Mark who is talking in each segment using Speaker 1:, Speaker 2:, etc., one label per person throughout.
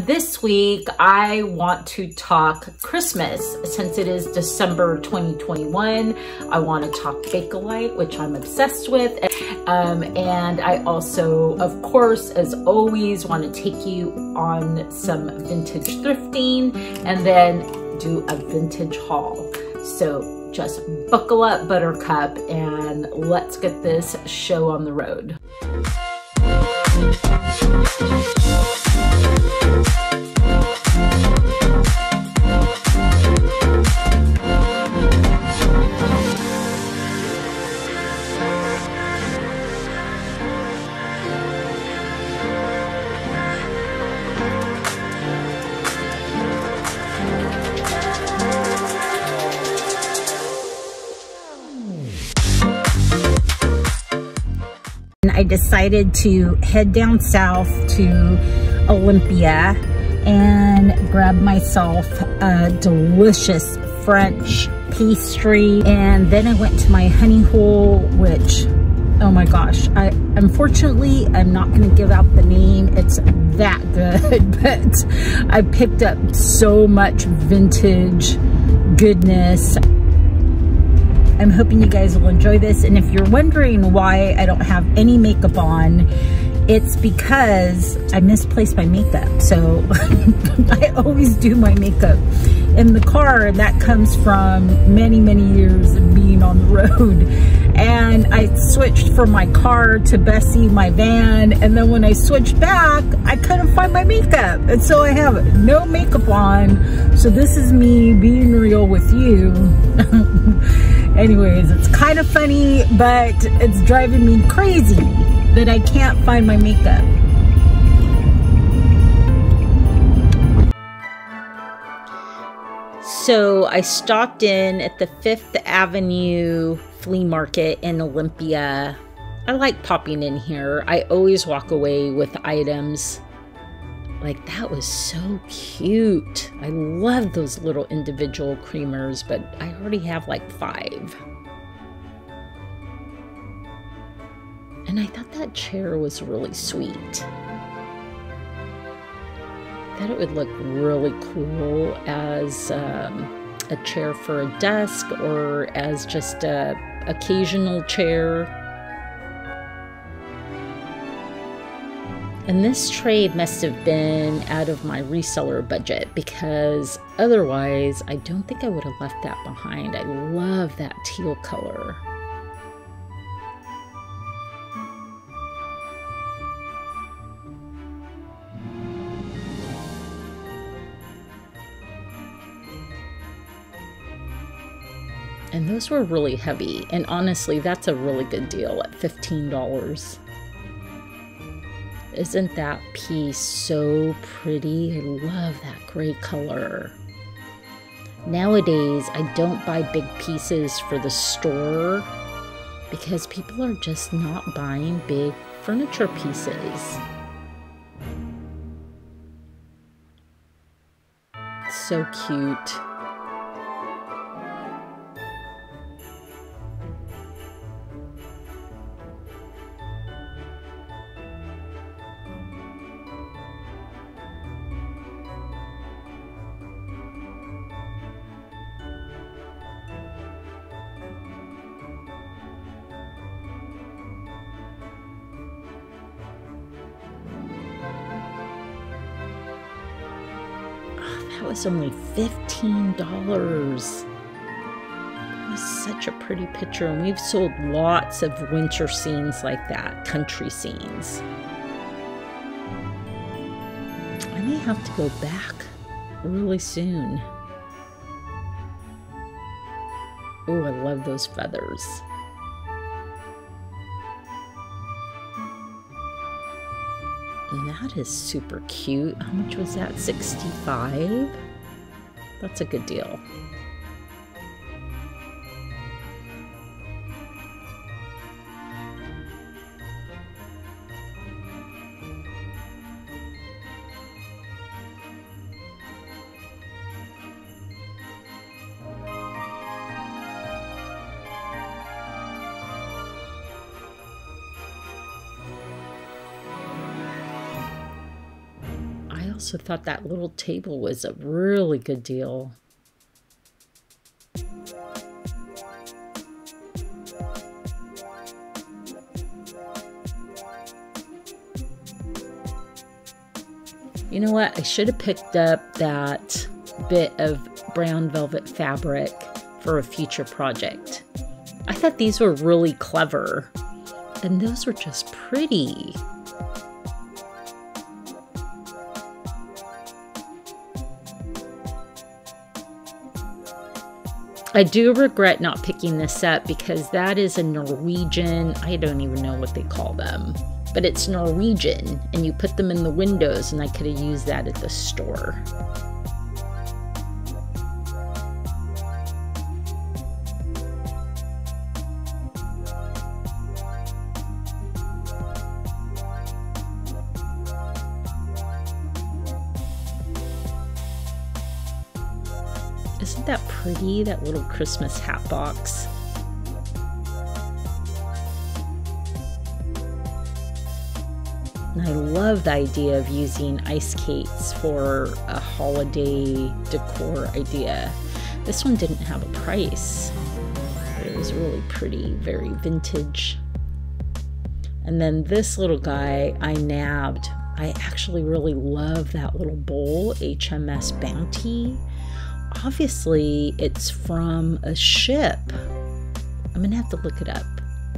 Speaker 1: This week, I want to talk Christmas. Since it is December 2021, I want to talk Bakelite, which I'm obsessed with. And I also, of course, as always, want to take you on some vintage thrifting and then do a vintage haul. So just buckle up, Buttercup, and let's get this show on the road.
Speaker 2: I decided to head down south to Olympia and grab myself a delicious French pastry. And then I went to my honey hole, which, oh my gosh, unfortunately, I'm not going to give out the name. It's that good, but I picked up so much vintage goodness. I'm hoping you guys will enjoy this. And if you're wondering why I don't have any makeup on, it's because I misplaced my makeup. So I always do my makeup in the car, and that comes from many, many years of being on the road. And I switched from my car to Bessie, my van, and then when I switched back, I couldn't find my makeup. And so I have no makeup on. So this is me being real with you. Anyways, it's kind of funny, but it's driving me crazy that I can't find my makeup. So I stopped in at the 5th Avenue flea market in Olympia. I like popping in here. I always walk away with items. Like, that was so cute. I love those little individual creamers, but I already have like 5. And I thought that chair was really sweet. Thought it would look really cool as a chair for a desk or as just a occasional chair. And this trade must have been out of my reseller budget, because otherwise I don't think I would have left that behind. I love that teal color. And those were really heavy. And honestly, that's a really good deal at $15. Isn't that piece so pretty? I love that gray color. Nowadays, I don't buy big pieces for the store because people are just not buying big furniture pieces. So cute. That was only $15. That was such a pretty picture, and we've sold lots of winter scenes like that, country scenes. I may have to go back really soon. Oh, I love those feathers. And that is super cute. How much was that? $65? That's a good deal.
Speaker 1: also thought that little table was a really good deal. You know what? I should have picked up that bit of brown velvet fabric for a future project. I thought these were really clever, and those were just pretty. I do regret not picking this up because that is a Norwegian, I don't even know what they call them, but it's Norwegian, and you put them in the windows, and I could have used that at the store. Isn't that pretty, that little Christmas hat box? And I love the idea of using ice skates for a holiday decor idea. This one didn't have a price. It was really pretty, very vintage. And then this little guy I nabbed. I actually really love that little bowl, HMS Bounty. Obviously, it's from a ship. I'm gonna have to look it up.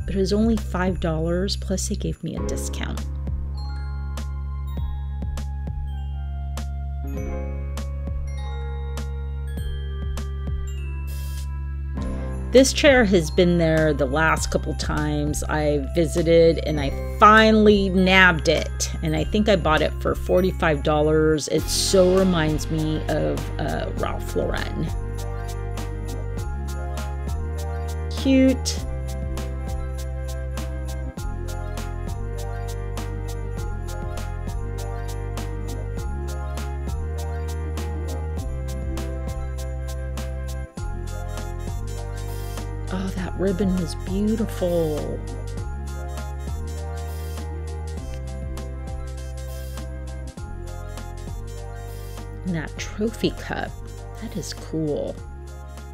Speaker 1: But it was only $5, plus they gave me a discount. This chair has been there the last couple times I visited, and I finally nabbed it. And I think I bought it for $45. It so reminds me of Ralph Lauren. Cute. Oh, that ribbon was beautiful. And that trophy cup, that is cool.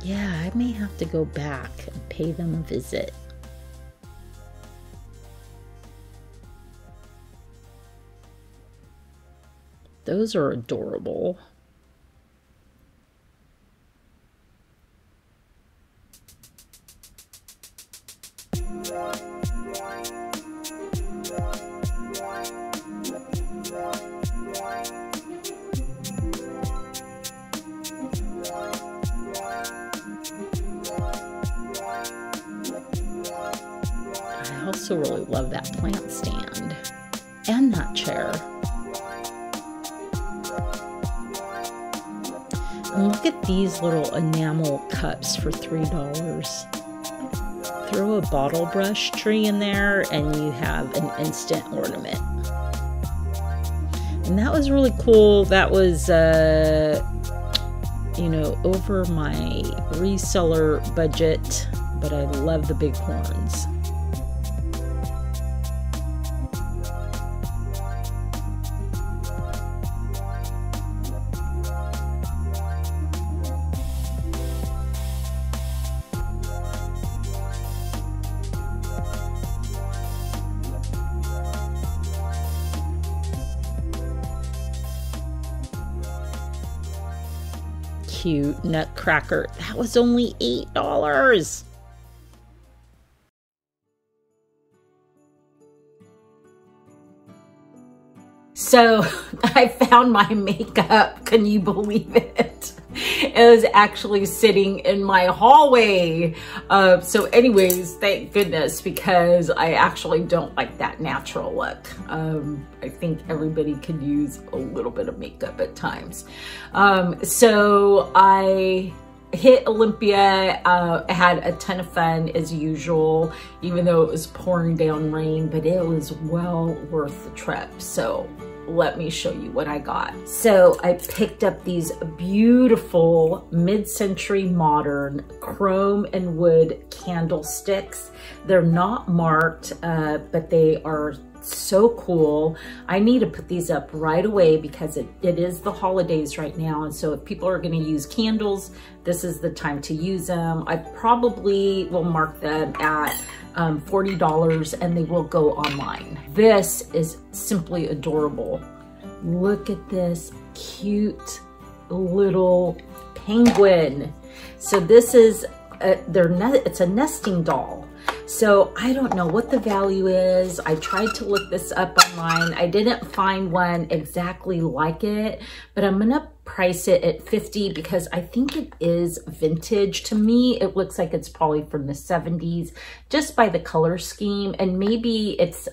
Speaker 1: Yeah, I may have to go back and pay them a visit. Those are adorable. I also really love that plant stand and that chair. And look at these little enamel cups for $3. Throw a bottle brush tree in there and you have an instant ornament. And that was really cool. That was, you know, over my reseller budget, but I love the big horns. Cute nutcracker. That was only $8. So I found my makeup. Can you believe it? It was actually sitting in my hallway. So anyways, thank goodness, because I actually don't like that natural look. I think everybody could use a little bit of makeup at times. So I hit Olympia, had a ton of fun as usual, even though it was pouring down rain, but it was well worth the trip. So let me show you what I got. So I picked up these beautiful mid-century modern chrome and wood candlesticks. They're not marked, but they are so cool. I need to put these up right away because it is the holidays right now. And so if people are going to use candles, this is the time to use them. I probably will mark them at $40 and they will go online. This is simply adorable. Look at this cute little penguin. So this is it's a nesting doll. So I don't know what the value is. I tried to look this up online. I didn't find one exactly like it, but I'm gonna price it at $50 because I think it is vintage. To me, it looks like it's probably from the 70s just by the color scheme, and maybe it's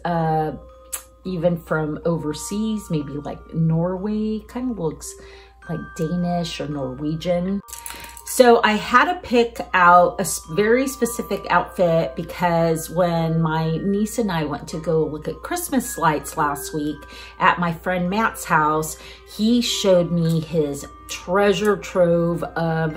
Speaker 1: even from overseas, maybe like Norway. Kind of looks like Danish or Norwegian. So I had to pick out a very specific outfit because when my niece and I went to go look at Christmas lights last week at my friend Matt's house, he showed me his treasure trove of,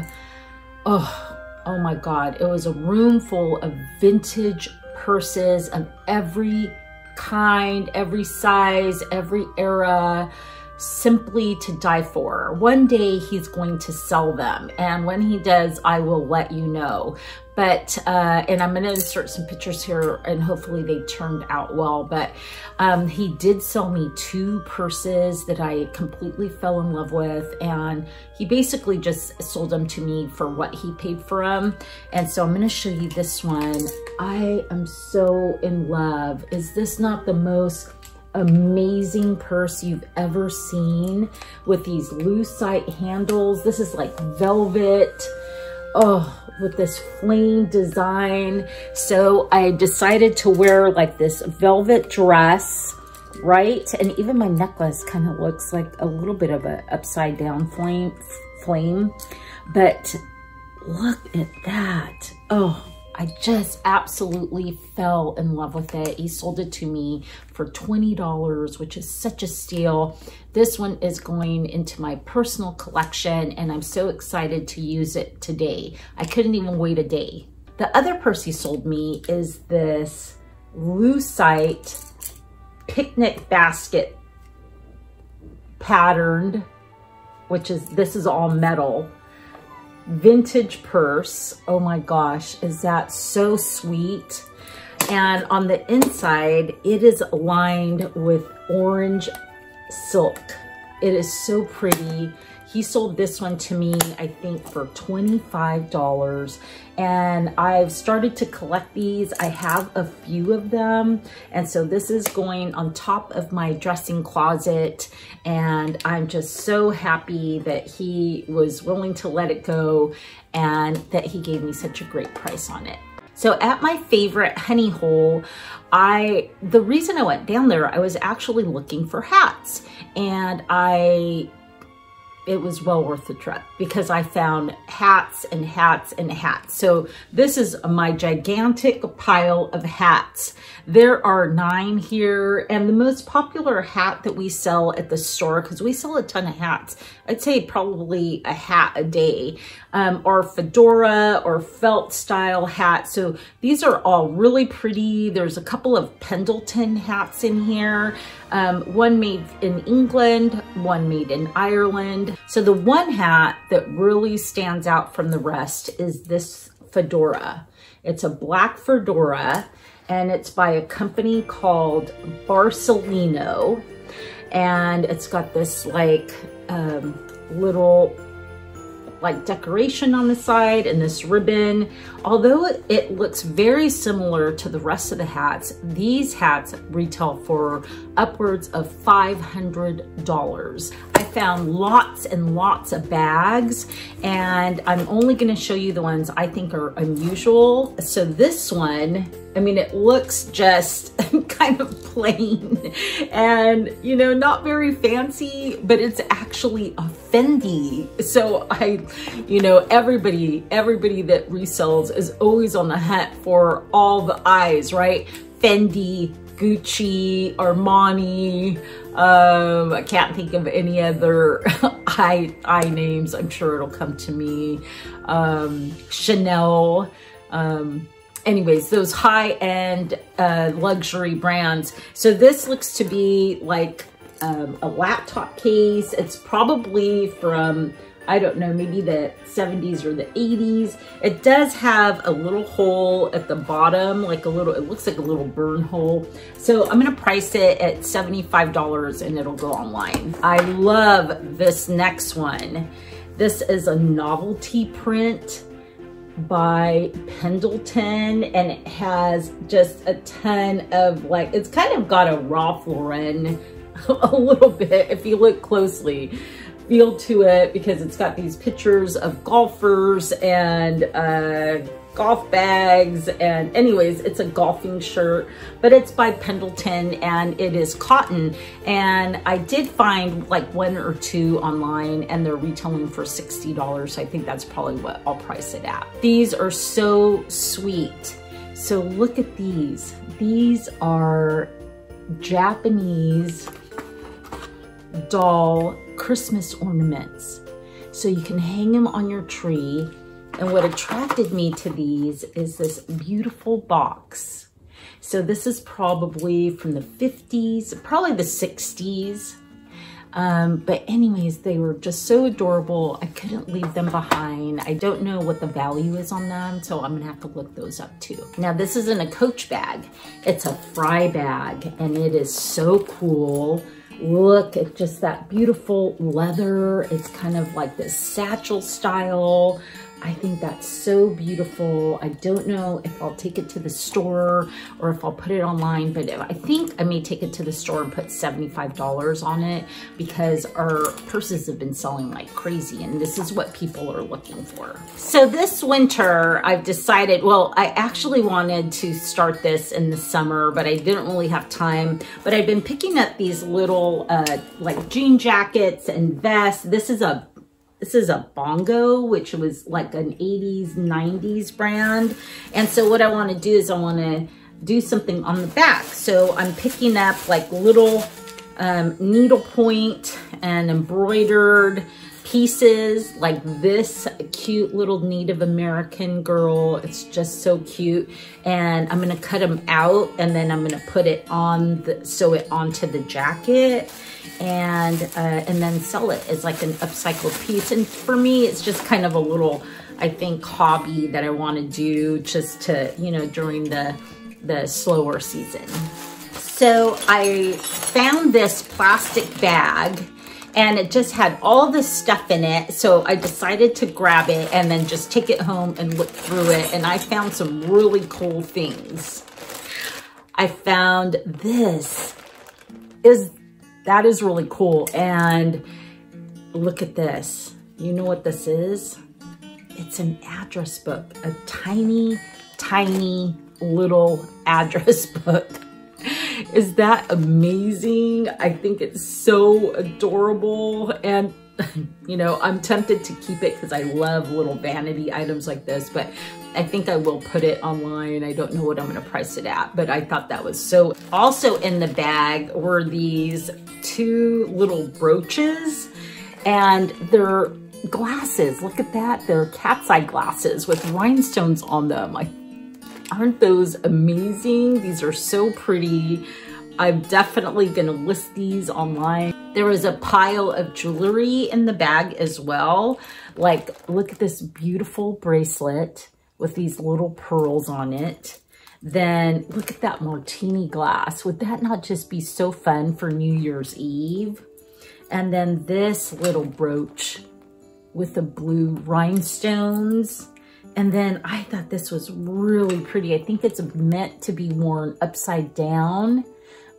Speaker 1: oh my God, it was a room full of vintage purses of every kind, every size, every era, simply to die for. One day he's going to sell them, and when he does, I will let you know. But and I'm going to insert some pictures here, and hopefully they turned out well. But he did sell me 2 purses that I completely fell in love with, and he basically just sold them to me for what he paid for them. And so I'm going to show you this one. I am so in love. Is this not the most amazing purse you've ever seen, with these lucite handles? This is like velvet, with this flame design. So I decided to wear like this velvet dress, right? And even my necklace kind of looks like a little bit of a upside down flame. But look at that. I just absolutely fell in love with it. He sold it to me for $20, which is such a steal. This one is going into my personal collection, and I'm so excited to use it today. I couldn't even wait a day. The other purse he sold me is this lucite picnic basket patterned, this is all metal. Vintage purse. Oh my gosh, is that so sweet? And on the inside, it is lined with orange silk. It is so pretty. He sold this one to me, I think, for $25. And I've started to collect these. I have a few of them. And so this is going on top of my dressing closet. And I'm just so happy that he was willing to let it go and that he gave me such a great price on it. So at my favorite honey hole, the reason I went down there, I was actually looking for hats, and it was well worth the trip because I found hats and hats and hats. So this is my gigantic pile of hats. There are 9 here, and the most popular hat that we sell at the store, because we sell a ton of hats, I'd say probably a hat a day, are fedora or felt style hats. So these are all really pretty. There's a couple of Pendleton hats in here. One made in England, one made in Ireland. So the one hat that really stands out from the rest is this fedora. It's a black fedora, and it's by a company called Barcelino. And it's got this like little like decoration on the side and this ribbon. Although it looks very similar to the rest of the hats, these hats retail for upwards of $500. I found lots and lots of bags, and I'm only gonna show you the ones I think are unusual. So this one, I mean, it looks just kind of plain and, you know, not very fancy, but it's actually a Fendi. So everybody that resells is always on the hunt for all the eyes, right? Fendi, Gucci, Armani, I can't think of any other eye names. I'm sure it'll come to me. Chanel. anyways, those high-end luxury brands. So this looks to be like a laptop case. It's probably from, I don't know, maybe the 70s or the 80s. It does have a little hole at the bottom, like a little, it looks like a little burn hole. So I'm gonna price it at $75 and it'll go online. I love this next one. This is a novelty print by Pendleton, and it has just a ton of, like, it's kind of got a Ralph Lauren a little bit if you look closely feel to it, because it's got these pictures of golfers and golf bags, and anyways, it's a golfing shirt, but it's by Pendleton and it is cotton. And I did find like one or two online and they're retailing for $60. So I think that's probably what I'll price it at. These are so sweet. So look at these. These are Japanese doll Christmas ornaments. So you can hang them on your tree. And what attracted me to these is this beautiful box. So this is probably from the 50s, probably the 60s. But anyways, they were just so adorable. I couldn't leave them behind. I don't know what the value is on them, so I'm gonna have to look those up too. Now this isn't a Coach bag. It's a Fry bag, and it is so cool. Look at just that beautiful leather. It's kind of like this satchel style. I think that's so beautiful. I don't know if I'll take it to the store or if I'll put it online, but I think I may take it to the store and put $75 on it, because our purses have been selling like crazy and this is what people are looking for. So this winter I've decided, well, I actually wanted to start this in the summer, but I didn't really have time. But I've been picking up these little like jean jackets and vests. This is a Bongo, which was like an 80s, 90s brand. And so what I want to do is I want to do something on the back. So I'm picking up like little needlepoint and embroidered pieces, like this cute little Native American girl. It's just so cute. And I'm going to cut them out, and then I'm going to put it on sew it onto the jacket, and then sell it as like an upcycled piece. And for me, it's just kind of a little, I think, hobby that I want to do just to, you know, during the slower season. So I found this plastic bag, and it just had all this stuff in it. So I decided to grab it and then just take it home and look through it. And I found some really cool things. I found this. That is really cool. And look at this. You know what this is? It's an address book, a tiny, tiny little address book. Is that amazing? I think it's so adorable. And you know, I'm tempted to keep it because I love little vanity items like this, but I think I will put it online. I don't know what I'm gonna price it at, but I thought that was so. Also in the bag were these two little brooches, and they're glasses. Look at that, they're cat's eye glasses with rhinestones on them. Aren't those amazing? These are so pretty. I'm definitely gonna list these online. There was a pile of jewelry in the bag as well. Like, look at this beautiful bracelet with these little pearls on it. Then look at that martini glass. Would that not just be so fun for New Year's Eve? And then this little brooch with the blue rhinestones. And then I thought this was really pretty. I think it's meant to be worn upside down,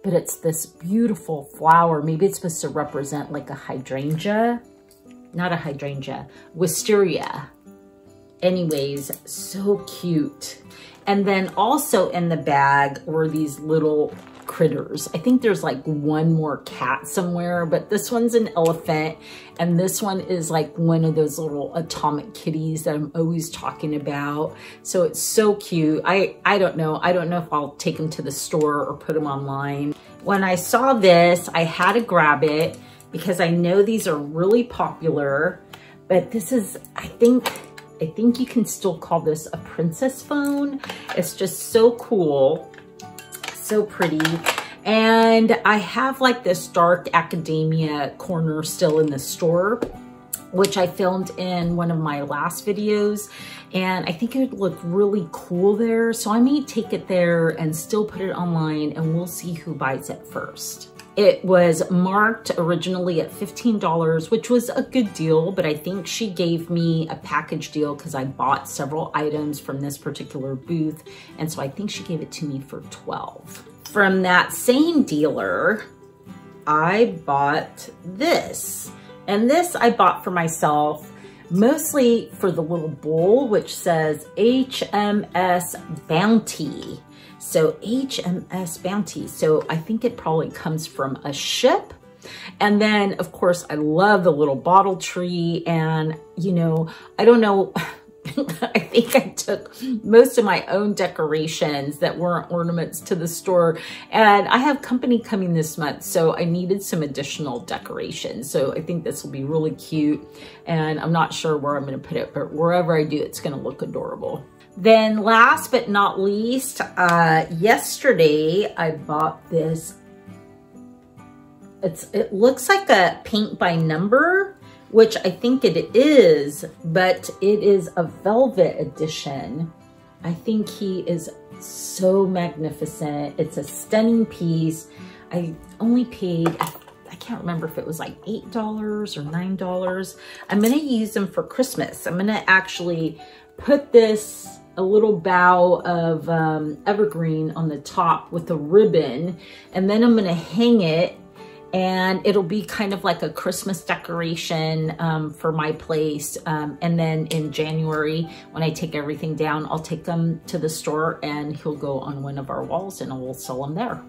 Speaker 1: but it's this beautiful flower. Maybe it's supposed to represent like a hydrangea, not a hydrangea, wisteria. Anyways, so cute. And then also in the bag were these little critters. I think there's like one more cat somewhere, but this one's an elephant, and this one is like one of those little atomic kitties that I'm always talking about. So it's so cute. I don't know if I'll take them to the store or put them online. When I saw this, I had to grab it because I know these are really popular, but this is, I think I think you can still call this a princess phone. It's just so cool, so pretty. And I have like this dark academia corner still in the store, which I filmed in one of my last videos. And I think it would look really cool there. So I may take it there and still put it online, and we'll see who buys it first. It was marked originally at $15, which was a good deal, but I think she gave me a package deal because I bought several items from this particular booth. And so I think she gave it to me for $12. From that same dealer, I bought this. And this I bought for myself, mostly for the little bowl, which says HMS Bounty. So HMS Bounty. So I think it probably comes from a ship. And then of course, I love the little bottle tree. And you know, I don't know, I think I took most of my own decorations that weren't ornaments to the store, and I have company coming this month, so I needed some additional decorations. So I think this will be really cute, and I'm not sure where I'm going to put it, but wherever I do, it's going to look adorable. Then last but not least, yesterday I bought this. It looks like a paint by number, which I think it is, but it is a velvet edition. I think he is so magnificent. It's a stunning piece. I only paid, I can't remember if it was like $8 or $9. I'm gonna use them for Christmas. I'm gonna actually put this, a little bow of evergreen on the top with a ribbon, and then I'm gonna hang it, and it'll be kind of like a Christmas decoration for my place. And then in January, when I take everything down, I'll take them to the store and he'll go on one of our walls and we'll sell them there.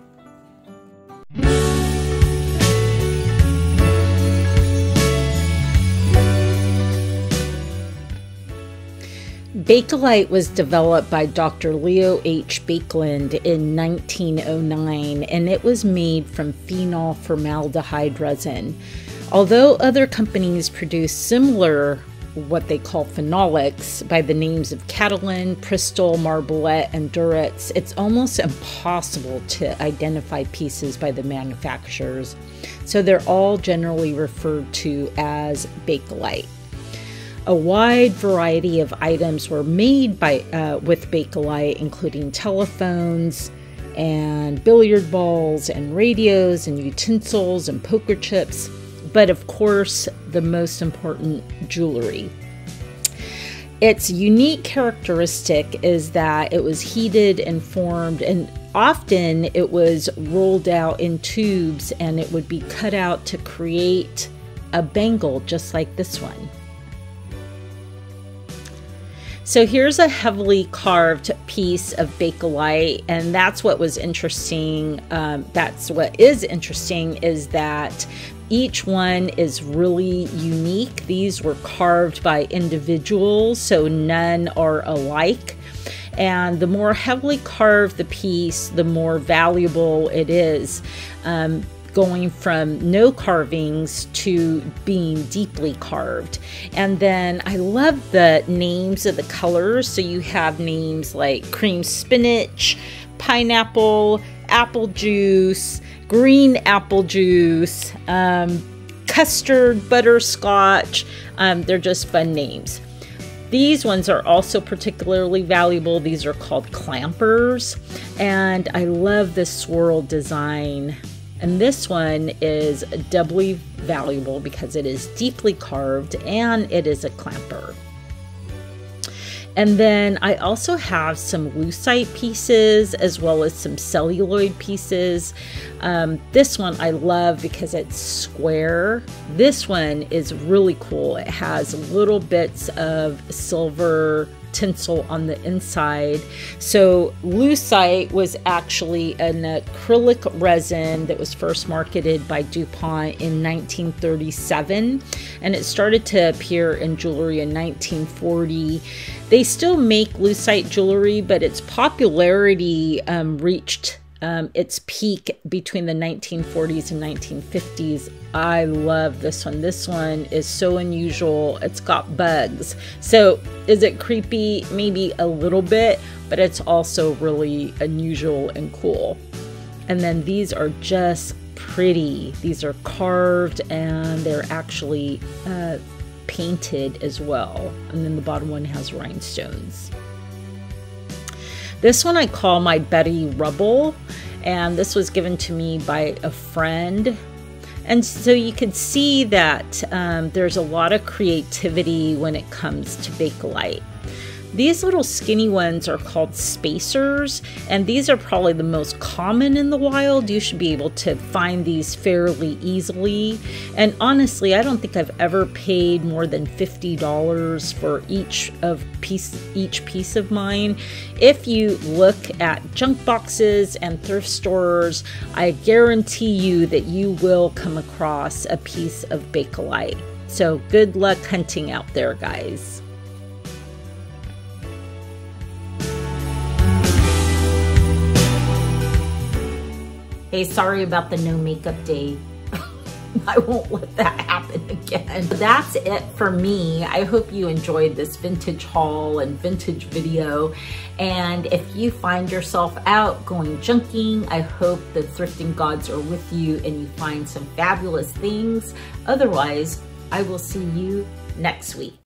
Speaker 1: Bakelite was developed by Dr. Leo H. Bakeland in 1909, and it was made from phenol formaldehyde resin. Although other companies produce similar, what they call phenolics, by the names of Catalin, Bristol, Marbleette, and Durex, it's almost impossible to identify pieces by the manufacturers. So they're all generally referred to as Bakelite. A wide variety of items were made with Bakelite, including telephones and billiard balls and radios and utensils and poker chips, but of course, the most important, jewelry. Its unique characteristic is that it was heated and formed, and often it was rolled out in tubes and it would be cut out to create a bangle just like this one. So here's a heavily carved piece of Bakelite, and that's what was interesting. That's what is interesting, is that each one is really unique. These were carved by individuals, so none are alike. And the more heavily carved the piece, the more valuable it is. Going from no carvings to being deeply carved. And then I love the names of the colors. So you have names like cream spinach, pineapple, apple juice, green apple juice, custard, butterscotch. They're just fun names. These ones are also particularly valuable. These are called clampers. And I love this swirl design. And this one is doubly valuable because it is deeply carved and it is a clamper. And then I also have some lucite pieces as well as some celluloid pieces. This one I love because it's square. This one is really cool. It has little bits of silver tinsel on the inside. So lucite was actually an acrylic resin that was first marketed by DuPont in 1937, and it started to appear in jewelry in 1940. They still make lucite jewelry, but its popularity reached its peak between the 1940s and 1950s. I love this one. This one is so unusual. It's got bugs. So is it creepy? Maybe a little bit, but it's also really unusual and cool. And then these are just pretty. These are carved and they're actually painted as well. And then the bottom one has rhinestones. This one I call my Betty Rubble, and this was given to me by a friend. And so you can see that there's a lot of creativity when it comes to Bakelite. These little skinny ones are called spacers, and these are probably the most common in the wild. You should be able to find these fairly easily. And honestly, I don't think I've ever paid more than $50 for each piece of mine. If you look at junk boxes and thrift stores, I guarantee you that you will come across a piece of Bakelite. So good luck hunting out there, guys.
Speaker 2: Hey, sorry about the no makeup day. I won't let that happen again. That's it for me. I hope you enjoyed this vintage haul and vintage video. And if you find yourself out going junking, I hope the thrifting gods are with you and you find some fabulous things. Otherwise, I will see you next week.